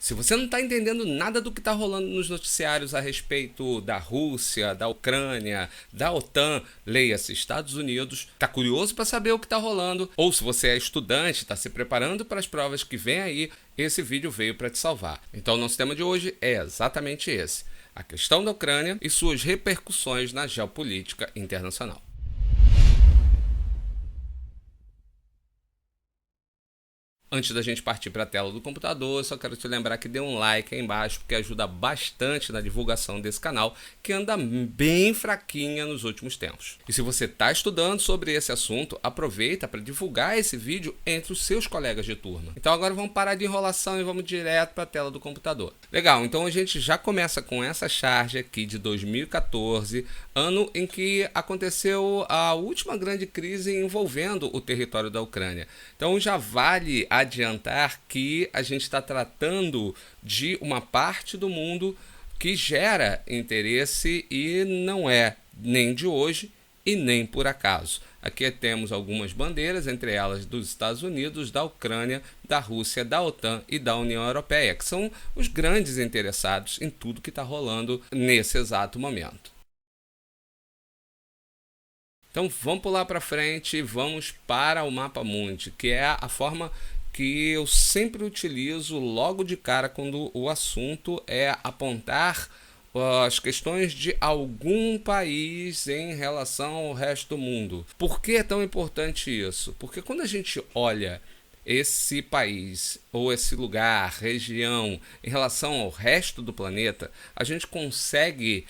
Se você não está entendendo nada do que está rolando nos noticiários a respeito da Rússia, da Ucrânia, da OTAN, leia-se Estados Unidos, está curioso para saber o que está rolando, ou se você é estudante, está se preparando para as provas que vem aí, esse vídeo veio para te salvar. Então o nosso tema de hoje é exatamente esse: a questão da Ucrânia e suas repercussões na geopolítica internacional. Antes da gente partir para a tela do computador, eu só quero te lembrar que dê um like aí embaixo, porque ajuda bastante na divulgação desse canal, que anda bem fraquinha nos últimos tempos. E se você está estudando sobre esse assunto, aproveita para divulgar esse vídeo entre os seus colegas de turma. Então agora vamos parar de enrolação e vamos direto para a tela do computador. Legal, então a gente já começa com essa charge aqui de 2014, ano em que aconteceu a última grande crise envolvendo o território da Ucrânia. Então já vale adiantar que a gente está tratando de uma parte do mundo que gera interesse e não é nem de hoje e nem por acaso. Aqui temos algumas bandeiras, entre elas dos Estados Unidos, da Ucrânia, da Rússia, da OTAN e da União Europeia, que são os grandes interessados em tudo que está rolando nesse exato momento. Então vamos pular para frente e vamos para o Mapa Mundi, que é a forma que eu sempre utilizo logo de cara quando o assunto é apontar as questões de algum país em relação ao resto do mundo. Por que é tão importante isso? Porque quando a gente olha esse país ou esse lugar, região, em relação ao resto do planeta, a gente consegue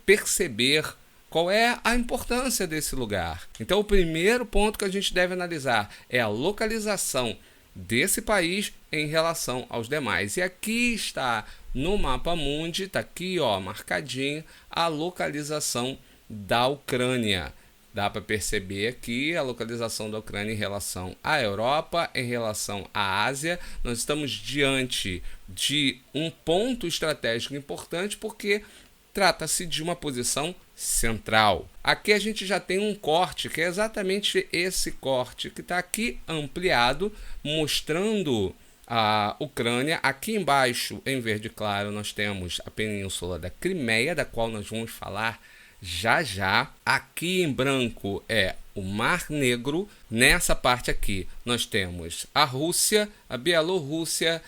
perceber qual é a importância desse lugar. Então o primeiro ponto que a gente deve analisar é a localização desse país em relação aos demais. E aqui está no Mapa Mundi, está aqui ó, marcadinho a localização da Ucrânia. Dá para perceber aqui a localização da Ucrânia em relação à Europa, em relação à Ásia. Nós estamos diante de um ponto estratégico importante porque trata-se de uma posição central. Aqui a gente já tem um corte, que é exatamente esse corte, que está aqui ampliado, mostrando a Ucrânia. Aqui embaixo, em verde claro, nós temos a península da Crimeia, da qual nós vamos falar já já. Aqui em branco é o Mar Negro. Nessa parte aqui nós temos a Rússia, a Bielorrússia,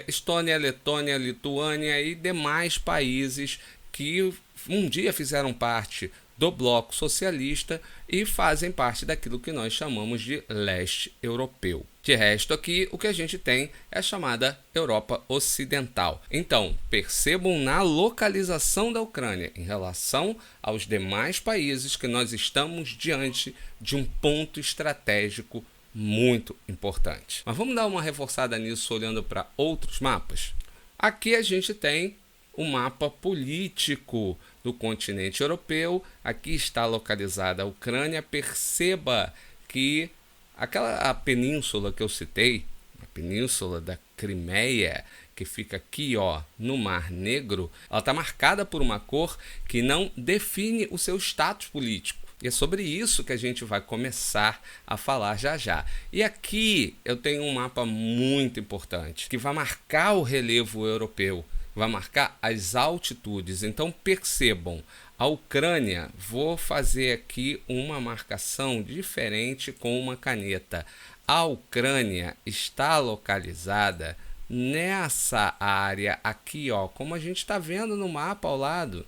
Estônia, Letônia, Lituânia e demais países que um dia fizeram parte do bloco socialista e fazem parte daquilo que nós chamamos de leste europeu. De resto aqui, o que a gente tem é a chamada Europa Ocidental. Então, percebam na localização da Ucrânia em relação aos demais países que nós estamos diante de um ponto estratégico muito importante. Mas vamos dar uma reforçada nisso olhando para outros mapas? Aqui a gente tem o mapa político do continente europeu. Aqui está localizada a Ucrânia. Perceba que a península que eu citei, a península da Crimeia, que fica aqui ó, no Mar Negro, ela está marcada por uma cor que não define o seu status político. E é sobre isso que a gente vai começar a falar já já. E aqui eu tenho um mapa muito importante, que vai marcar o relevo europeu, vai marcar as altitudes. Então percebam, a Ucrânia, vou fazer aqui uma marcação diferente com uma caneta. A Ucrânia está localizada nessa área aqui, ó, como a gente está vendo no mapa ao lado,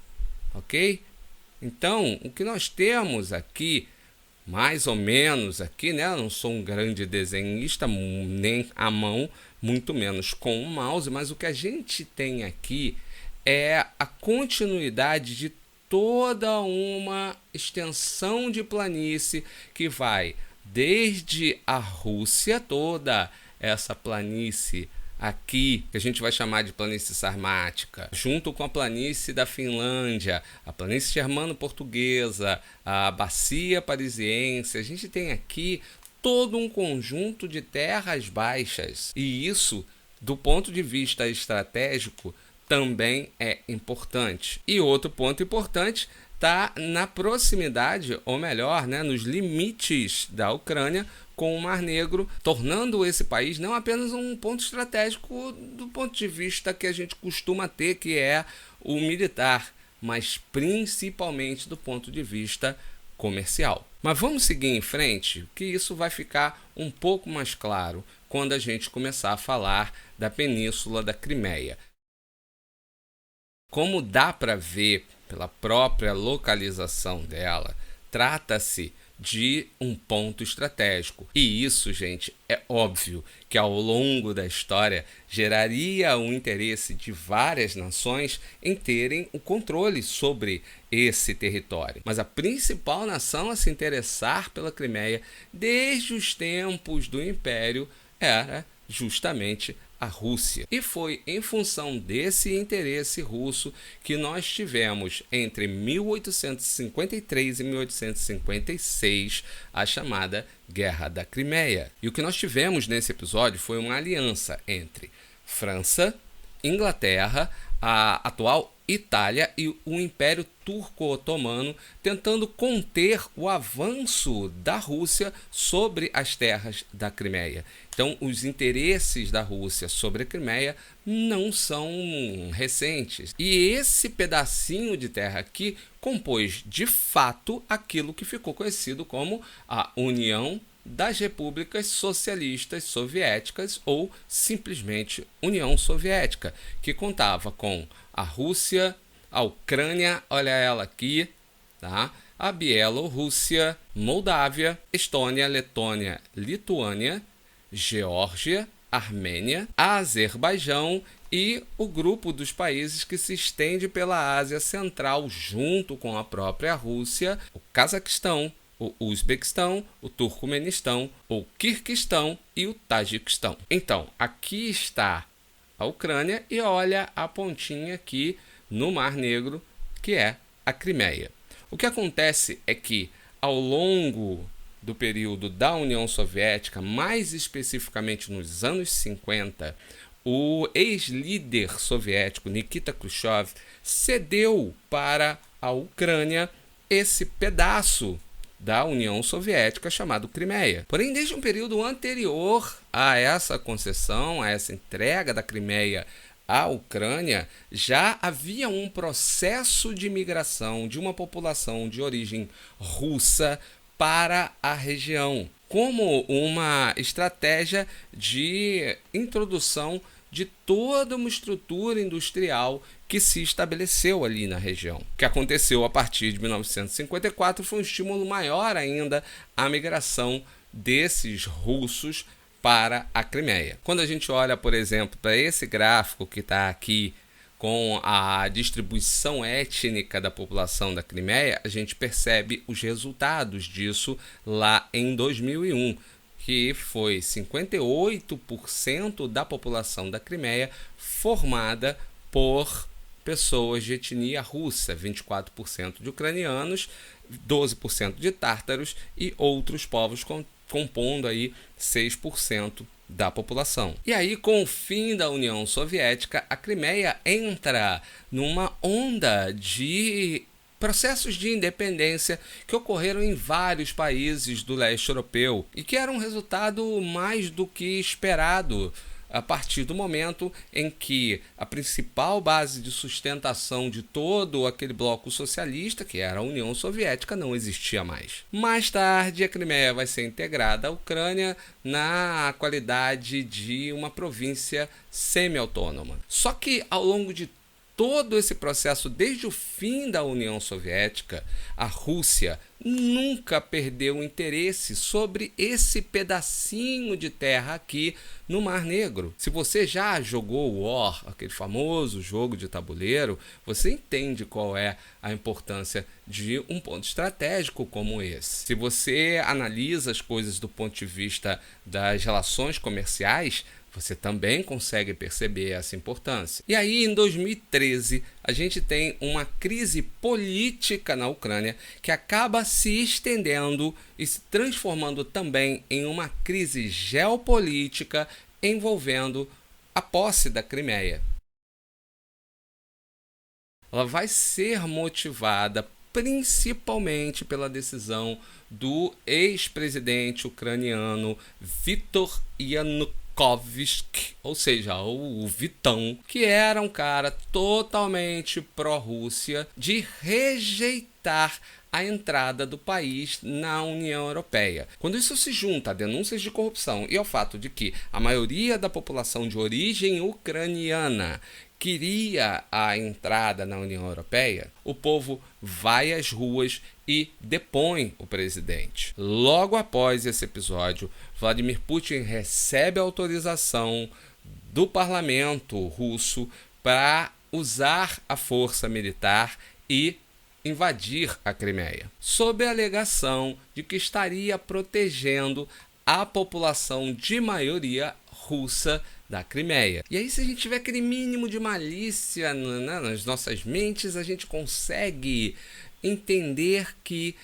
ok? Então, o que nós temos aqui, mais ou menos aqui, né? Eu não sou um grande desenhista, nem à mão, muito menos com o mouse, mas o que a gente tem aqui é a continuidade de toda uma extensão de planície que vai desde a Rússia, toda essa planície aqui, que a gente vai chamar de planície sarmática, junto com a planície da Finlândia, a planície germano-portuguesa, a bacia parisiense. A gente tem aqui todo um conjunto de terras baixas, e isso, do ponto de vista estratégico, também é importante. E outro ponto importante está na proximidade, ou melhor, né, nos limites da Ucrânia com o Mar Negro, tornando esse país não apenas um ponto estratégico do ponto de vista que a gente costuma ter, que é o militar, mas principalmente do ponto de vista comercial. Mas vamos seguir em frente, que isso vai ficar um pouco mais claro quando a gente começar a falar da Península da Crimeia. Como dá para ver pela própria localização dela, trata-se de um ponto estratégico. E isso, gente, é óbvio que ao longo da história geraria o interesse de várias nações em terem o controle sobre esse território. Mas a principal nação a se interessar pela Crimeia desde os tempos do Império era justamente a Rússia. E foi em função desse interesse russo que nós tivemos entre 1853 e 1856 a chamada Guerra da Crimeia. E o que nós tivemos nesse episódio foi uma aliança entre França, Inglaterra, a atual Itália e o Império Turco-Otomano, tentando conter o avanço da Rússia sobre as terras da Crimeia. Então, os interesses da Rússia sobre a Crimeia não são recentes. E esse pedacinho de terra aqui compôs, de fato, aquilo que ficou conhecido como a União das Repúblicas Socialistas Soviéticas, ou simplesmente União Soviética, que contava com a Rússia, a Ucrânia, olha ela aqui, tá? A Bielorrússia, Moldávia, Estônia, Letônia, Lituânia, Geórgia, Armênia, Azerbaijão e o grupo dos países que se estende pela Ásia Central junto com a própria Rússia, o Cazaquistão, o Uzbequistão, o Turcomenistão, o Quirguistão e o Tajiquistão. Então, aqui está a Ucrânia e olha a pontinha aqui no Mar Negro, que é a Crimeia. O que acontece é que, ao longo do período da União Soviética, mais especificamente nos anos 50, o ex-líder soviético Nikita Khrushchev cedeu para a Ucrânia esse pedaço da União Soviética chamado Crimeia. Porém, desde um período anterior a essa concessão, a essa entrega da Crimeia à Ucrânia, já havia um processo de migração de uma população de origem russa para a região, como uma estratégia de introdução de toda uma estrutura industrial que se estabeleceu ali na região. O que aconteceu a partir de 1954 foi um estímulo maior ainda à migração desses russos para a Crimeia. Quando a gente olha, por exemplo, para esse gráfico que está aqui com a distribuição étnica da população da Crimeia, a gente percebe os resultados disso lá em 2001, que foi 58% da população da Crimeia formada por pessoas de etnia russa, 24% de ucranianos, 12% de tártaros e outros povos compondo aí 6% da população. E aí, com o fim da União Soviética, a Crimeia entra numa onda de processos de independência que ocorreram em vários países do leste europeu e que eram um resultado mais do que esperado a partir do momento em que a principal base de sustentação de todo aquele bloco socialista, que era a União Soviética, não existia mais. Mais tarde, a Crimeia vai ser integrada à Ucrânia na qualidade de uma província semi-autônoma. Só que ao longo de todo esse processo, desde o fim da União Soviética, a Rússia nunca perdeu o interesse sobre esse pedacinho de terra aqui no Mar Negro. Se você já jogou War, aquele famoso jogo de tabuleiro, você entende qual é a importância de um ponto estratégico como esse. Se você analisa as coisas do ponto de vista das relações comerciais, você também consegue perceber essa importância. E aí, em 2013, a gente tem uma crise política na Ucrânia que acaba se estendendo e se transformando também em uma crise geopolítica envolvendo a posse da Crimeia. Ela vai ser motivada principalmente pela decisão do ex-presidente ucraniano Viktor Yanukovych, ou seja, o Vitão, que era um cara totalmente pró-Rússia, de rejeitar a entrada do país na União Europeia. Quando isso se junta a denúncias de corrupção e ao fato de que a maioria da população de origem ucraniana queria a entrada na União Europeia, o povo vai às ruas e depõe o presidente. Logo após esse episódio, Vladimir Putin recebe autorização do parlamento russo para usar a força militar e invadir a Crimeia, sob a alegação de que estaria protegendo a população de maioria russa da Crimeia. E aí, se a gente tiver aquele mínimo de malícia nas nossas mentes, a gente consegue entender que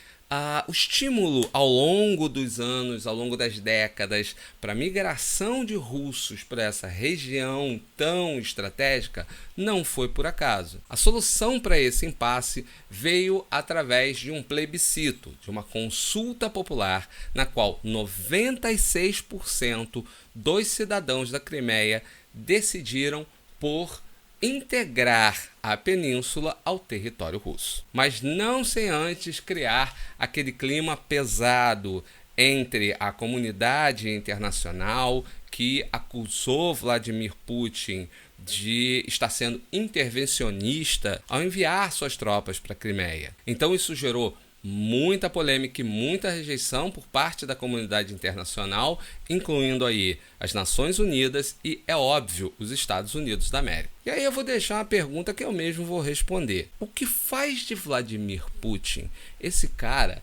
o estímulo ao longo dos anos, ao longo das décadas, para a migração de russos para essa região tão estratégica não foi por acaso. A solução para esse impasse veio através de um plebiscito, de uma consulta popular, na qual 96% dos cidadãos da Crimeia decidiram por integrar a península ao território russo. Mas não sem antes criar aquele clima pesado entre a comunidade internacional que acusou Vladimir Putin de estar sendo intervencionista ao enviar suas tropas para a Crimeia. Então isso gerou muita polêmica e muita rejeição por parte da comunidade internacional, incluindo aí as Nações Unidas e, é óbvio, os Estados Unidos da América. E aí eu vou deixar uma pergunta que eu mesmo vou responder. O que faz de Vladimir Putin esse cara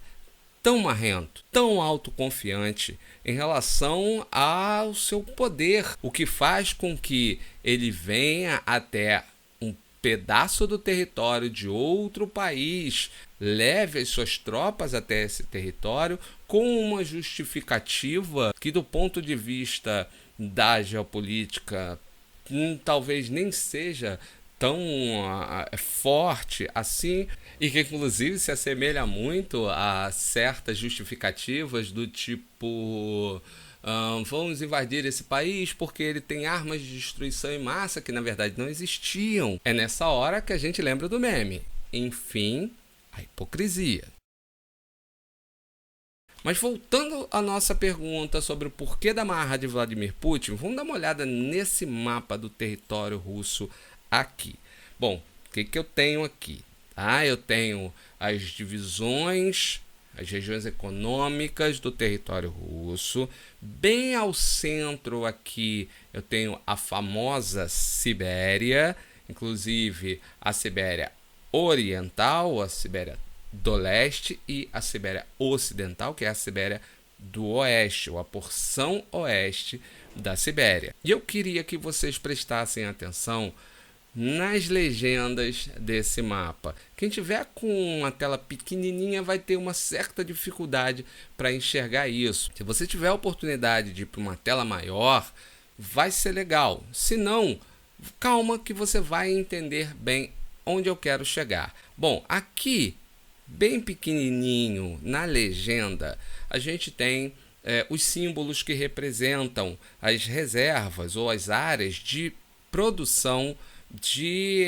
tão marrento, tão autoconfiante em relação ao seu poder? O que faz com que ele venha até um pedaço do território de outro país, leve as suas tropas até esse território com uma justificativa que, do ponto de vista da geopolítica, talvez nem seja tão forte assim, e que inclusive se assemelha muito a certas justificativas do tipo: vamos invadir esse país porque ele tem armas de destruição em massa que na verdade não existiam. É nessa hora que a gente lembra do meme. Enfim, a hipocrisia. Mas voltando à nossa pergunta sobre o porquê da marra de Vladimir Putin, vamos dar uma olhada nesse mapa do território russo aqui. Bom, o que eu tenho aqui? Eu tenho as divisões, as regiões econômicas do território russo. Bem ao centro aqui eu tenho a famosa Sibéria, inclusive a Sibéria Oriental, a Sibéria do Leste e a Sibéria Ocidental, que é a Sibéria do Oeste, ou a porção oeste da Sibéria. E eu queria que vocês prestassem atenção nas legendas desse mapa. Quem tiver com uma tela pequenininha vai ter uma certa dificuldade para enxergar isso. Se você tiver a oportunidade de ir para uma tela maior, vai ser legal. Se não, calma que você vai entender bem onde eu quero chegar. Bom, aqui, bem pequenininho na legenda, a gente tem os símbolos que representam as reservas ou as áreas de produção de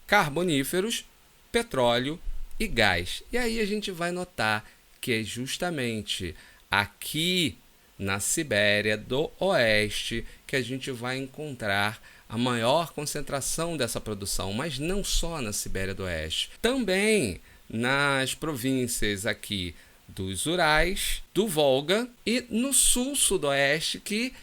carboníferos, petróleo e gás. E aí a gente vai notar que é justamente aqui na Sibéria do Oeste que a gente vai encontrar a maior concentração dessa produção, mas não só na Sibéria do Oeste, também nas províncias aqui dos Urais, do Volga e no sul-sudoeste, que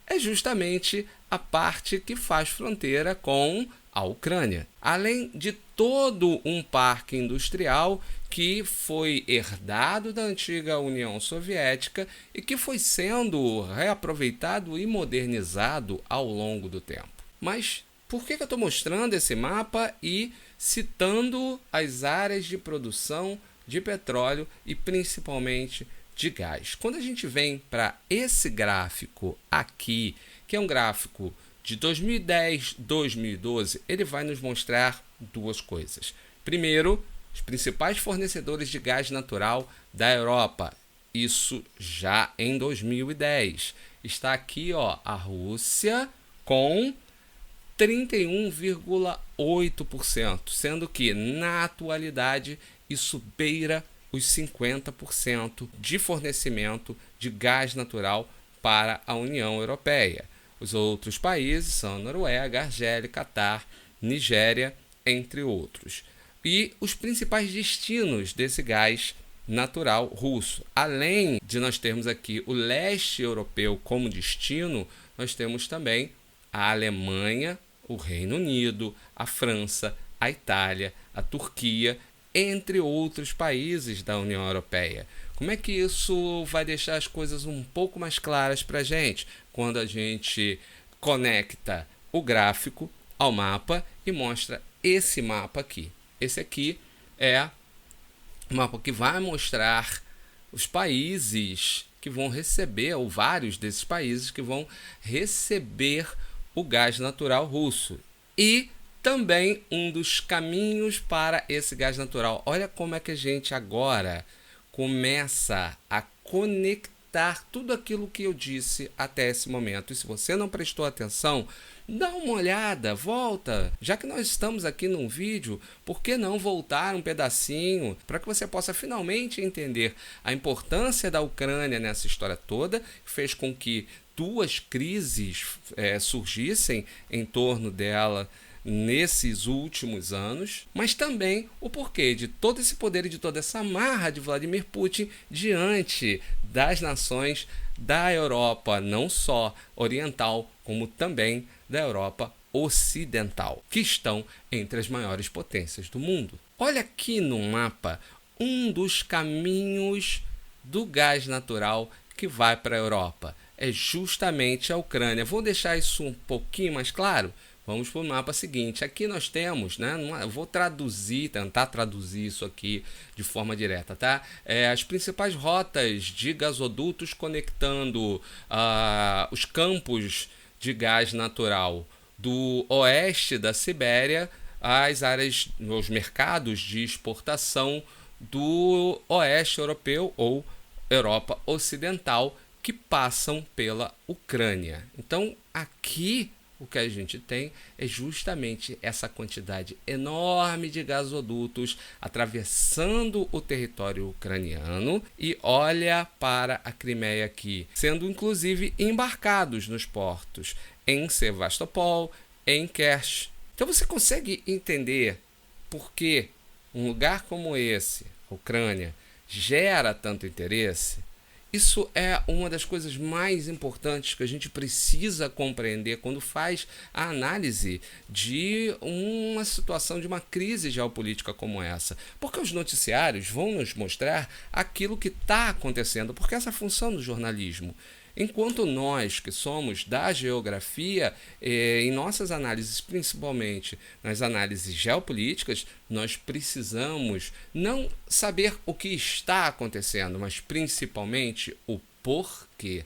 é justamente a parte que faz fronteira com a Ucrânia. Além de todo um parque industrial que foi herdado da antiga União Soviética e que foi sendo reaproveitado e modernizado ao longo do tempo. Mas por que eu estou mostrando esse mapa e citando as áreas de produção de petróleo e principalmente de gás? Quando a gente vem para esse gráfico aqui, que é um gráfico de 2010, 2012, ele vai nos mostrar duas coisas. Primeiro, os principais fornecedores de gás natural da Europa. Isso já em 2010. Está aqui, ó, a Rússia com 31,8%, sendo que na atualidade isso beira os 50% de fornecimento de gás natural para a União Europeia. Os outros países são Noruega, Argélia, Catar, Nigéria, entre outros. E os principais destinos desse gás natural russo. Além de nós termos aqui o leste europeu como destino, nós temos também a Alemanha, o Reino Unido, a França, a Itália, a Turquia, entre outros países da União Europeia. Como é que isso vai deixar as coisas um pouco mais claras para a gente? Quando a gente conecta o gráfico ao mapa e mostra esse mapa aqui. Esse aqui é o mapa que vai mostrar os países que vão receber, ou vários desses países que vão receber o gás natural russo. E também um dos caminhos para esse gás natural. Olha como é que a gente agora começa a conectar tudo aquilo que eu disse até esse momento. E se você não prestou atenção, dá uma olhada, volta. Já que nós estamos aqui num vídeo, por que não voltar um pedacinho para que você possa finalmente entender a importância da Ucrânia nessa história toda, fez com que duas crises surgissem em torno dela nesses últimos anos, mas também o porquê de todo esse poder e de toda essa marra de Vladimir Putin diante das nações da Europa, não só oriental, como também da Europa ocidental, que estão entre as maiores potências do mundo. Olha aqui no mapa um dos caminhos do gás natural que vai para a Europa. É justamente a Ucrânia. Vou deixar isso um pouquinho mais claro? Vamos para o mapa seguinte. Aqui nós temos, né? Eu vou tentar traduzir isso aqui de forma direta, tá? As principais rotas de gasodutos conectando os campos de gás natural do oeste da Sibéria às áreas, os mercados de exportação do oeste europeu ou Europa Ocidental, que passam pela Ucrânia. Então, aqui o que a gente tem é justamente essa quantidade enorme de gasodutos atravessando o território ucraniano e olha para a Crimeia aqui, sendo inclusive embarcados nos portos em Sevastopol, em Kerch. Então você consegue entender por que um lugar como esse, a Ucrânia, gera tanto interesse? Isso é uma das coisas mais importantes que a gente precisa compreender quando faz a análise de uma situação, de uma crise geopolítica como essa. Porque os noticiários vão nos mostrar aquilo que está acontecendo, porque essa é a função do jornalismo. Enquanto nós, que somos da geografia, em nossas análises, principalmente nas análises geopolíticas, nós precisamos não saber o que está acontecendo, mas principalmente o porquê.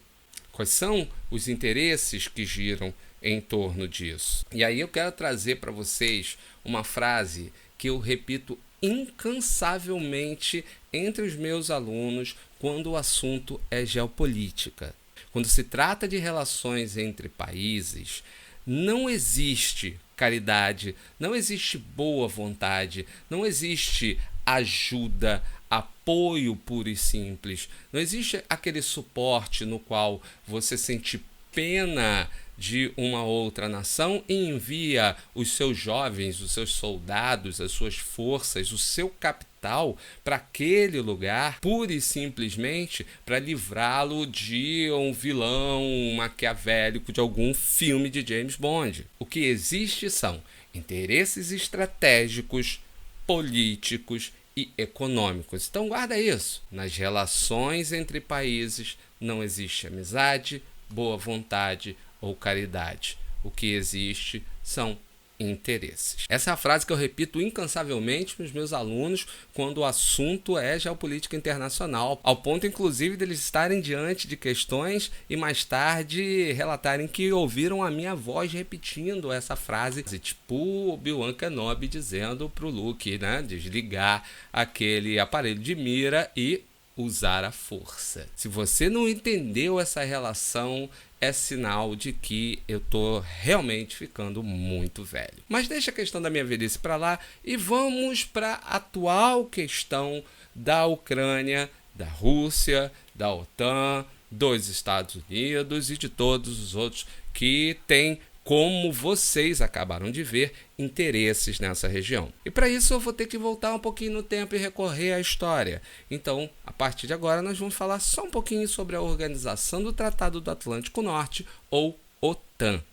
Quais são os interesses que giram em torno disso? E aí eu quero trazer para vocês uma frase que eu repito incansavelmente entre os meus alunos quando o assunto é geopolítica. Quando se trata de relações entre países, não existe caridade, não existe boa vontade, não existe ajuda, apoio puro e simples. Não existe aquele suporte no qual você sente pena de uma outra nação e envia os seus jovens, os seus soldados, as suas forças, o seu capital para aquele lugar, pura e simplesmente para livrá-lo de um vilão maquiavélico de algum filme de James Bond. O que existe são interesses estratégicos, políticos e econômicos. Então guarda isso. Nas relações entre países não existe amizade, boa vontade ou caridade. O que existe são interesses. Essa é a frase que eu repito incansavelmente para os meus alunos quando o assunto é geopolítica internacional, ao ponto inclusive deles estarem diante de questões e mais tarde relatarem que ouviram a minha voz repetindo essa frase, tipo o Obi-Wan Kenobi dizendo para o Luke, né, desligar aquele aparelho de mira e usar a força. Se você não entendeu essa relação, é sinal de que eu tô realmente ficando muito velho. Mas deixa a questão da minha velhice para lá e vamos para a atual questão da Ucrânia, da Rússia, da OTAN, dos Estados Unidos e de todos os outros que têm, como vocês acabaram de ver, interesses nessa região. E para isso eu vou ter que voltar um pouquinho no tempo e recorrer à história. Então, a partir de agora, nós vamos falar só um pouquinho sobre a Organização do Tratado do Atlântico Norte, ou OTAN,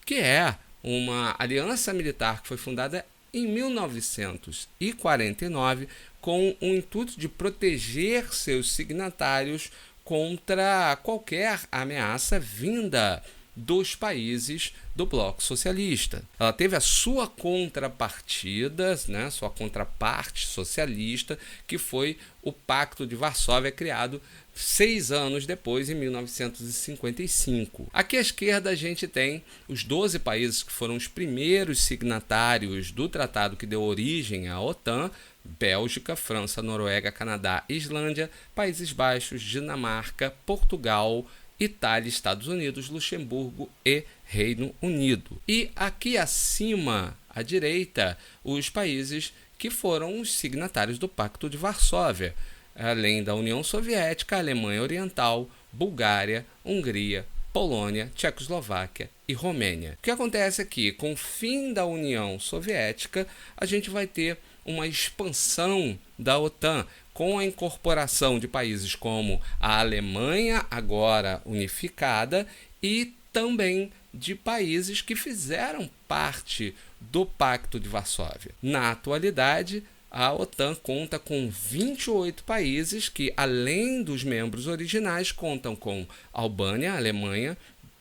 que é uma aliança militar que foi fundada em 1949 com o intuito de proteger seus signatários contra qualquer ameaça vinda dos países do bloco socialista. Ela teve a sua contrapartida, né, sua contraparte socialista, que foi o Pacto de Varsóvia, criado 6 anos depois, em 1955. Aqui à esquerda a gente tem os 12 países que foram os primeiros signatários do tratado que deu origem à OTAN: Bélgica, França, Noruega, Canadá, Islândia, Países Baixos, Dinamarca, Portugal, Itália, Estados Unidos, Luxemburgo e Reino Unido. E aqui acima, à direita, os países que foram os signatários do Pacto de Varsóvia, além da União Soviética, Alemanha Oriental, Bulgária, Hungria, Polônia, Tchecoslováquia e Romênia. O que acontece aqui? Com o fim da União Soviética, a gente vai ter uma expansão da OTAN, com a incorporação de países como a Alemanha, agora unificada, e também de países que fizeram parte do Pacto de Varsóvia. Na atualidade, a OTAN conta com 28 países que, além dos membros originais, contam com Albânia, Alemanha,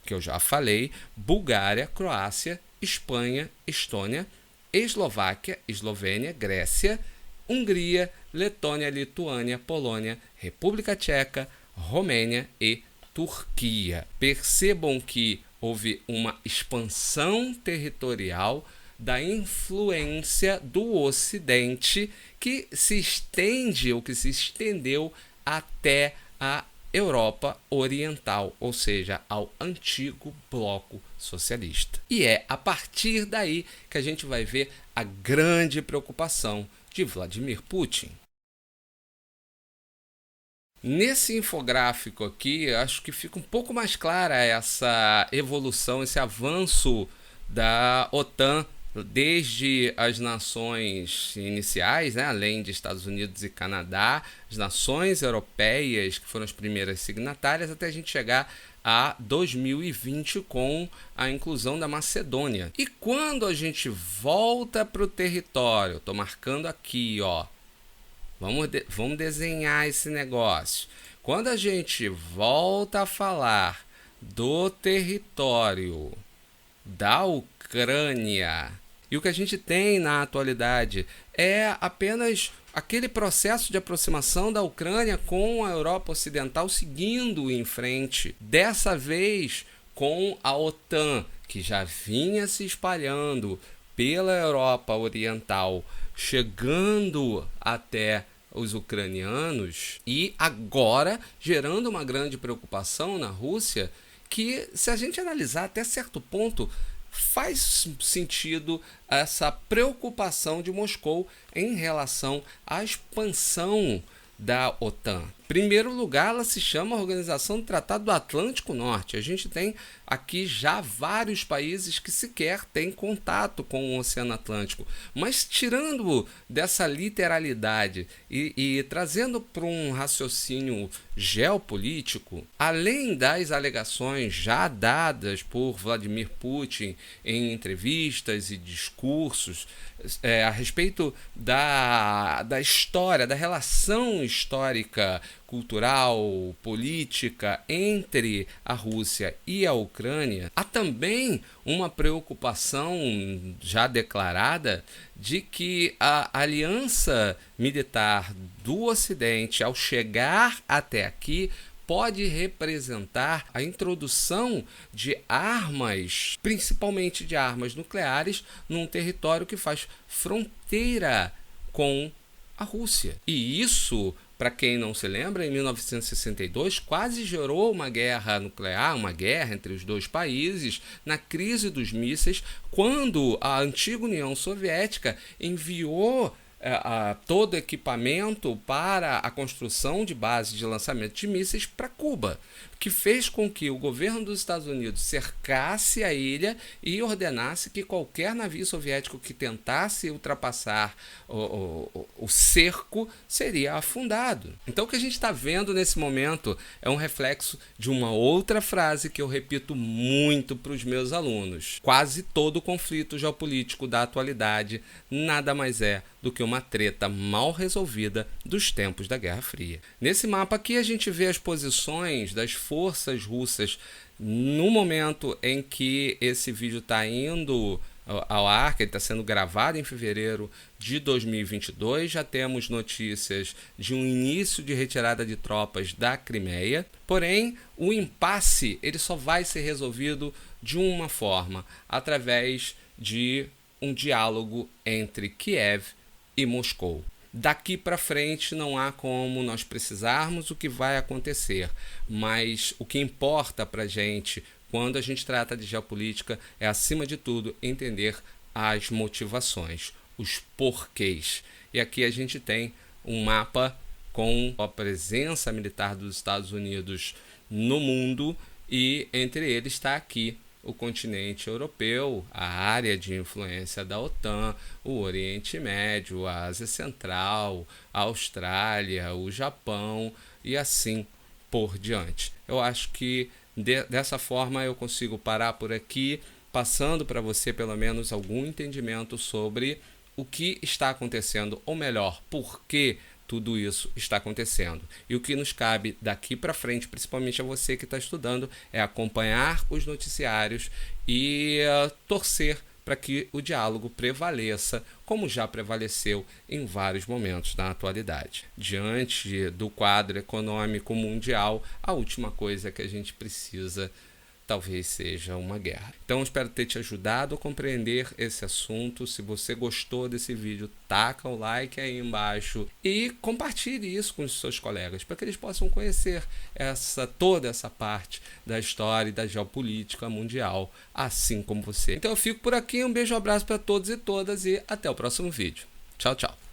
que eu já falei, Bulgária, Croácia, Espanha, Estônia, Eslováquia, Eslovênia, Grécia, Hungria, Letônia, Lituânia, Polônia, República Tcheca, Romênia e Turquia. Percebam que houve uma expansão territorial da influência do Ocidente que se estende, ou que se estendeu até a Europa Oriental, ou seja, ao antigo bloco socialista. E é a partir daí que a gente vai ver a grande preocupação de Vladimir Putin. Nesse infográfico aqui, acho que fica um pouco mais clara essa evolução, esse avanço da OTAN desde as nações iniciais, né, além de Estados Unidos e Canadá, as nações europeias, que foram as primeiras signatárias, até a gente chegar a 2020 com a inclusão da Macedônia. E quando a gente volta para o território, estou marcando aqui, ó, vamos desenhar esse negócio. Quando a gente volta a falar do território da Ucrânia, e o que a gente tem na atualidade é apenas aquele processo de aproximação da Ucrânia com a Europa Ocidental seguindo em frente, dessa vez com a OTAN, que já vinha se espalhando pela Europa Oriental, chegando até os ucranianos e agora gerando uma grande preocupação na Rússia, que, se a gente analisar até certo ponto, faz sentido essa preocupação de Moscou em relação à expansão da OTAN. Em primeiro lugar, ela se chama Organização do Tratado do Atlântico Norte. A gente tem aqui já vários países que sequer têm contato com o Oceano Atlântico. Mas tirando dessa literalidade e trazendo para um raciocínio geopolítico, além das alegações já dadas por Vladimir Putin em entrevistas e discursos a respeito da história, da relação histórica cultural, política entre a Rússia e a Ucrânia, há também uma preocupação já declarada de que a aliança militar do Ocidente, ao chegar até aqui, pode representar a introdução de armas, principalmente de armas nucleares, num território que faz fronteira com a Rússia. E isso, para quem não se lembra, em 1962 quase gerou uma guerra nuclear, uma guerra entre os dois países, na crise dos mísseis, quando a antiga União Soviética enviou todo equipamento para a construção de bases de lançamento de mísseis para Cuba, que fez com que o governo dos Estados Unidos cercasse a ilha e ordenasse que qualquer navio soviético que tentasse ultrapassar o cerco seria afundado. Então o que a gente está vendo nesse momento é um reflexo de uma outra frase que eu repito muito para os meus alunos. Quase todo conflito geopolítico da atualidade nada mais é do que uma treta mal resolvida dos tempos da Guerra Fria. Nesse mapa aqui a gente vê as posições das forças russas no momento em que esse vídeo está indo ao ar, que ele está sendo gravado em fevereiro de 2022. Já temos notícias de um início de retirada de tropas da Crimeia. Porém, o impasse ele só vai ser resolvido de uma forma, através de um diálogo entre Kiev e Moscou. Daqui para frente não há como nós precisarmos o que vai acontecer, mas o que importa para a gente quando a gente trata de geopolítica é, acima de tudo, entender as motivações, os porquês. E aqui a gente tem um mapa com a presença militar dos Estados Unidos no mundo e entre eles está aqui o continente europeu, a área de influência da OTAN, o Oriente Médio, a Ásia Central, a Austrália, o Japão e assim por diante. Eu acho que dessa forma eu consigo parar por aqui, passando para você pelo menos algum entendimento sobre o que está acontecendo, ou melhor, por que tudo isso está acontecendo. E o que nos cabe daqui para frente, principalmente a você que está estudando, é acompanhar os noticiários e torcer para que o diálogo prevaleça, como já prevaleceu em vários momentos na atualidade. Diante do quadro econômico mundial, a última coisa que a gente precisa talvez seja uma guerra. Então, espero ter te ajudado a compreender esse assunto. Se você gostou desse vídeo, taca o like aí embaixo e compartilhe isso com os seus colegas, para que eles possam conhecer toda essa parte da história e da geopolítica mundial, assim como você. Então, eu fico por aqui. Um beijo, um abraço para todos e todas e até o próximo vídeo. Tchau, tchau.